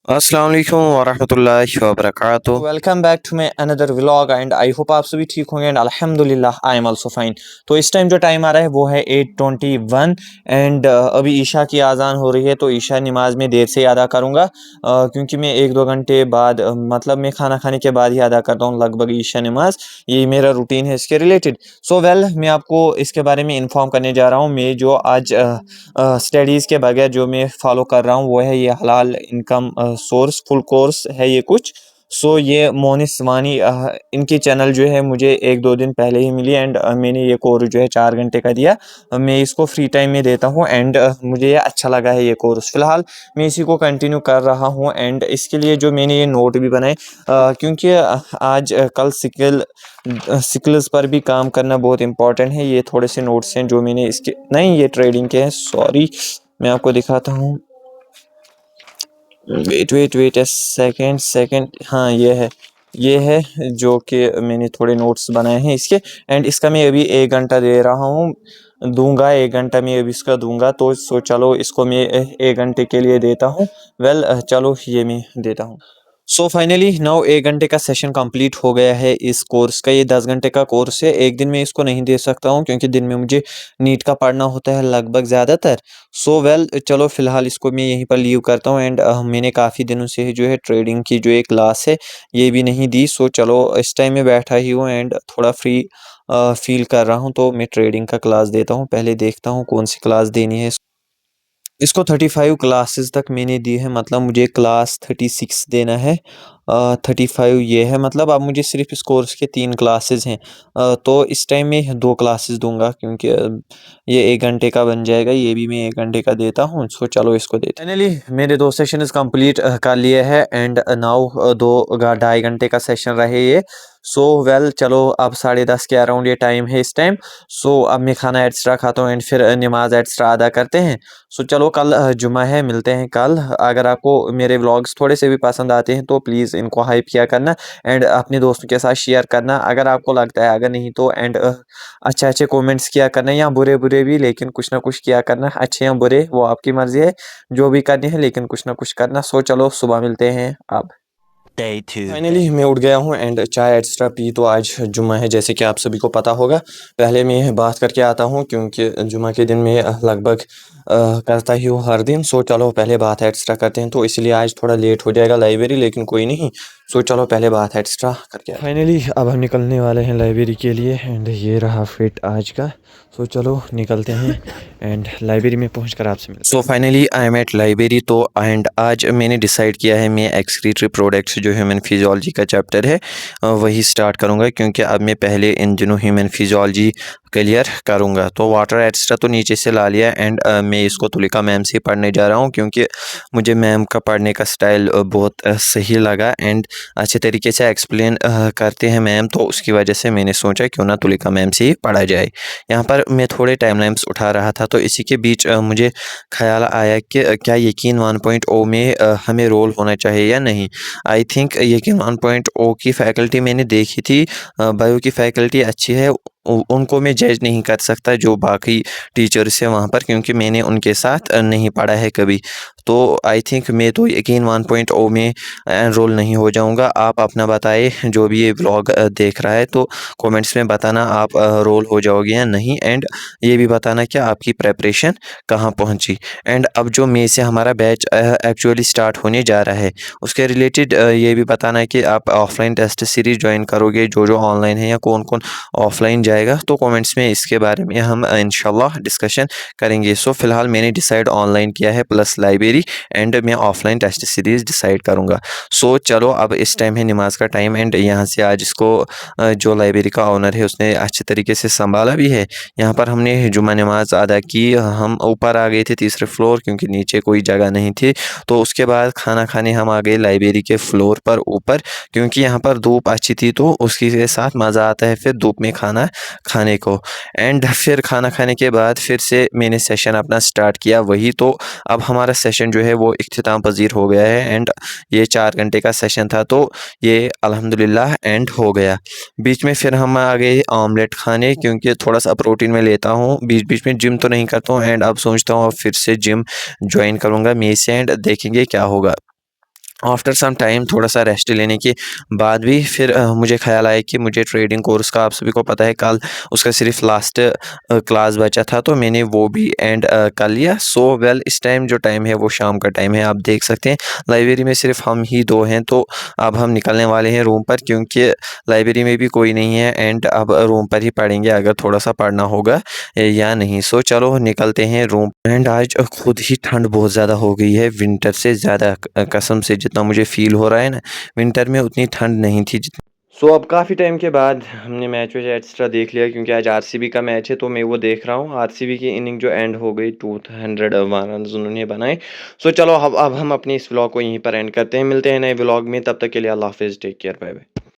अस्सलाम वालेकुम वरहमतुल्लाहि वबरकातुह। Welcome back to my another vlog and I hope आप सभी ठीक होंगे एंड अल्हम्दुलिल्लाह आई एम आल्सो फाइन। तो इस टाइम जो टाइम आ रहा है वो है 8:21 एंड अभी ईशा की आज़ान हो रही है। तो ईशा नमाज में देर से अदा करूँगा क्योंकि मैं 1-2 घंटे बाद मतलब मैं खाना खाने के बाद ही अदा करता हूँ लगभग ईशा नमाज। ये मेरा रूटीन है इसके रिलेटेड। सो वेल मैं आपको इसके बारे में इन्फॉर्म करने जा रहा हूँ। मैं जो आज स्टडीज़ के बगैर जो मैं फॉलो कर रहा हूँ वो है ये हलाल इनकम सोर्स फुल कोर्स है ये कुछ। सो ये मोनिस वानी इनकी चैनल जो है मुझे 1-2 दिन पहले ही मिली एंड मैंने ये कोर्स जो है 4 घंटे का दिया। मैं इसको फ्री टाइम में देता हूँ एंड मुझे ये अच्छा लगा है ये कोर्स। फ़िलहाल मैं इसी को कंटिन्यू कर रहा हूँ एंड इसके लिए जो मैंने ये नोट भी बनाए क्योंकि आज कल सिकल्स पर भी काम करना बहुत इंपॉर्टेंट है। ये थोड़े से नोट्स हैं जो मैंने इसके नहीं ये ट्रेडिंग के हैं सॉरी। मैं आपको दिखाता हूँ। वेट वेट वेट ए सेकेंड सेकेंड हाँ ये है जो कि मैंने थोड़े नोट्स बनाए हैं इसके। एंड इसका मैं अभी 1 घंटा दे रहा हूँ दूंगा 1 घंटा मैं अभी इसका दूंगा। तो चलो इसको मैं 1 घंटे के लिए देता हूँ। वेल चलो ये मैं देता हूँ। सो फाइनली नाउ 1 घंटे का सेशन कंप्लीट हो गया है इस कोर्स का। ये 10 घंटे का कोर्स है। एक दिन में इसको नहीं दे सकता हूँ क्योंकि दिन में मुझे नीट का पढ़ना होता है लगभग ज़्यादातर। सो वेल चलो फ़िलहाल इसको मैं यहीं पर लीव करता हूँ एंड मैंने काफ़ी दिनों से जो है ट्रेडिंग की जो एक क्लास है ये भी नहीं दी। सो चलो इस टाइम में बैठा ही हूँ एंड थोड़ा फ्री फील कर रहा हूँ तो मैं ट्रेडिंग का क्लास देता हूँ। पहले देखता हूँ कौन सी क्लास देनी है इसको। 35 क्लासेस तक मैंने दी है मतलब मुझे क्लास 36 देना है। 35 ये है मतलब अब मुझे सिर्फ इस कोर्स के 3 क्लासेस हैं। तो इस टाइम में 2 क्लासेस दूंगा क्योंकि ये 1 घंटे का बन जाएगा। ये भी मैं 1 घंटे का देता हूँ। सो चलो इसको देते फाइनली मेरे 2 सेशन कंप्लीट कर लिए हैं एंड नाउ 2-2.5 घंटे का सेशन रहे ये। सो वेल चलो अब 10:30 के अराउंड ये टाइम है इस टाइम। सो अब मैं खाना एक्स्ट्रा खाता हूँ एंड फिर नमाज एक्स्ट्रा अदा करते हैं। सो चलो कल जुमा है मिलते हैं कल। अगर आपको मेरे व्लॉग्स थोड़े से भी पसंद आते हैं तो प्लीज़ इनको हाइप किया करना एंड अपने दोस्तों के साथ शेयर करना अगर आपको लगता है। अगर नहीं तो एंड अच्छे अच्छे कमेंट्स किया करना या बुरे बुरे भी लेकिन कुछ ना कुछ किया करना। अच्छे या बुरे वो आपकी मर्ज़ी है जो भी करनी है लेकिन कुछ ना कुछ करना। सो चलो सुबह मिलते हैं अब। Day 2। फाइनली मैं उठ गया हूँ एंड चाय एक्स्ट्रा पी। तो आज जुम्मा है जैसे कि आप सभी को पता होगा। पहले मैं बात करके आता हूँ क्योंकि जुम्मा के दिन में लगभग करता ही हूँ हर दिन। सो चलो पहले बात एक्स्ट्रा करते हैं तो इसलिए आज थोड़ा लेट हो जाएगा लाइब्रेरी लेकिन कोई नहीं। सो चलो पहले बात एक्स्ट्रा करके फाइनली अब हम निकलने वाले हैं लाइब्रेरी के लिए एंड ये रहा फिट आज का। सो चलो निकलते हैं एंड लाइब्रेरी में पहुँच कर आपसे मिलते so finally I am at library. तो एंड आज मैंने डिसाइड किया है मैं एक्सक्रीटरी प्रोडक्ट्स जो ह्यूमन फिजियोलॉजी का चैप्टर है वही स्टार्ट करूँगा क्योंकि अब मैं पहले इन दिनों ह्यूमन फिजियोलॉजी क्लियर करूँगा। तो वाटर एक्स्ट्रा तो नीचे से ला लिया एंड मैं इसको तुलिका मैम से पढ़ने जा रहा हूँ क्योंकि मुझे मैम का पढ़ने का स्टाइल बहुत सही लगा एंड अच्छे तरीके से एक्सप्लेन करते हैं मैम। तो उसकी वजह से मैंने सोचा क्यों ना तुलिका मैम से ही पढ़ा जाए। यहाँ पर मैं थोड़े टाइमलाइन्स उठा रहा था तो इसी के बीच मुझे ख़्याल आया कि क्या यकीन 1.0 में हमें रोल होना चाहिए या नहीं। आई थिंक यकीन 1.0 की फ़ैकल्टी मैंने देखी थी। बायो की फ़ैकल्टी अच्छी है। उनको मैं जज नहीं कर सकता जो बाकी टीचर्स हैं वहाँ पर क्योंकि मैंने उनके साथ नहीं पढ़ा है कभी। तो आई थिंक मैं तो यकीन 1.0 में एनरोल नहीं हो जाऊँगा। आप अपना बताएं जो भी ये व्लॉग देख रहा है तो कमेंट्स में बताना आप रोल हो जाओगे या नहीं एंड ये भी बताना कि आपकी प्रेपरेशन कहाँ पहुँची। एंड अब जो मई से हमारा बैच एक्चुअली स्टार्ट होने जा रहा है उसके रिलेटेड ये भी बताना है कि आप ऑफलाइन टेस्ट सीरीज़ ज्वाइन करोगे जो ऑनलाइन है या कौन कौन ऑफलाइन जाएगा। तो कमेंट्स में इसके बारे में हम इंशाल्लाह डिस्कशन करेंगे। सो फिलहाल मैंने डिसाइड ऑनलाइन किया है प्लस लाइब्रेरी एंड मैं ऑफलाइन टेस्ट सीरीज़ डिसाइड करूँगा। सो चलो अब इस टाइम है नमाज का टाइम एंड यहाँ से आज इसको जो लाइब्रेरी का ओनर है उसने अच्छे तरीके से संभाला भी है। यहाँ पर हमने जुमा नमाज अदा की। हम ऊपर आ गए थे तीसरे फ्लोर क्योंकि नीचे कोई जगह नहीं थी। तो उसके बाद खाना खाने हम आ गए लाइब्रेरी के फ्लोर पर ऊपर क्योंकि यहाँ पर धूप अच्छी थी तो उसके साथ मज़ा आता है फिर धूप में खाना खाने को। एंड फिर खाना खाने के बाद फिर से मैंने सेशन अपना स्टार्ट किया वही। तो अब हमारा सेशन जो है वो इख्तिताम पज़ीर हो गया है एंड ये 4 घंटे का सेशन था तो ये अल्हम्दुलिल्लाह एंड हो गया। बीच में फिर हम आ गए ऑमलेट खाने क्योंकि थोड़ा सा प्रोटीन में लेता हूँ। बीच बीच में जिम तो नहीं करता हूँ एंड अब सोचता हूँ अब फिर से जिम ज्वाइन करूँगा मई से एंड देखेंगे क्या होगा। आफ्टर सम टाइम थोड़ा-सा रेस्ट लेने के बाद भी फिर मुझे ख़्याल आया कि मुझे ट्रेडिंग कोर्स का आप सभी को पता है कल उसका सिर्फ़ लास्ट क्लास बचा था तो मैंने वो भी एंड कर लिया। सो वेल इस टाइम जो टाइम है वो शाम का टाइम है। आप देख सकते हैं लाइब्रेरी में सिर्फ़ हम ही 2 हैं तो अब हम निकलने वाले हैं रूम पर क्योंकि लाइब्रेरी में भी कोई नहीं है एंड अब रूम पर ही पढ़ेंगे अगर थोड़ा-सा पढ़ना होगा या नहीं। सो चलो निकलते हैं रूम एंड आज खुद ही ठंड बहुत ज़्यादा हो गई है विंटर से ज़्यादा कसम से जितना मुझे फ़ील हो रहा है ना विंटर में उतनी ठंड नहीं थी जितनी सो अब काफ़ी टाइम के बाद हमने मैच वैच एक्स्ट्रा देख लिया क्योंकि आज आरसीबी का मैच है तो मैं वो देख रहा हूँ। आरसीबी की इनिंग जो एंड हो गई 201 रन्स उन्होंने बनाए। सो चलो अब हम अपनी इस व्लॉग को यहीं पर एंड करते हैं। मिलते हैं नए व्लॉग में, तब तक के लिए अल्लाह हाफ़िज़, टेक केयर, बाय बाय।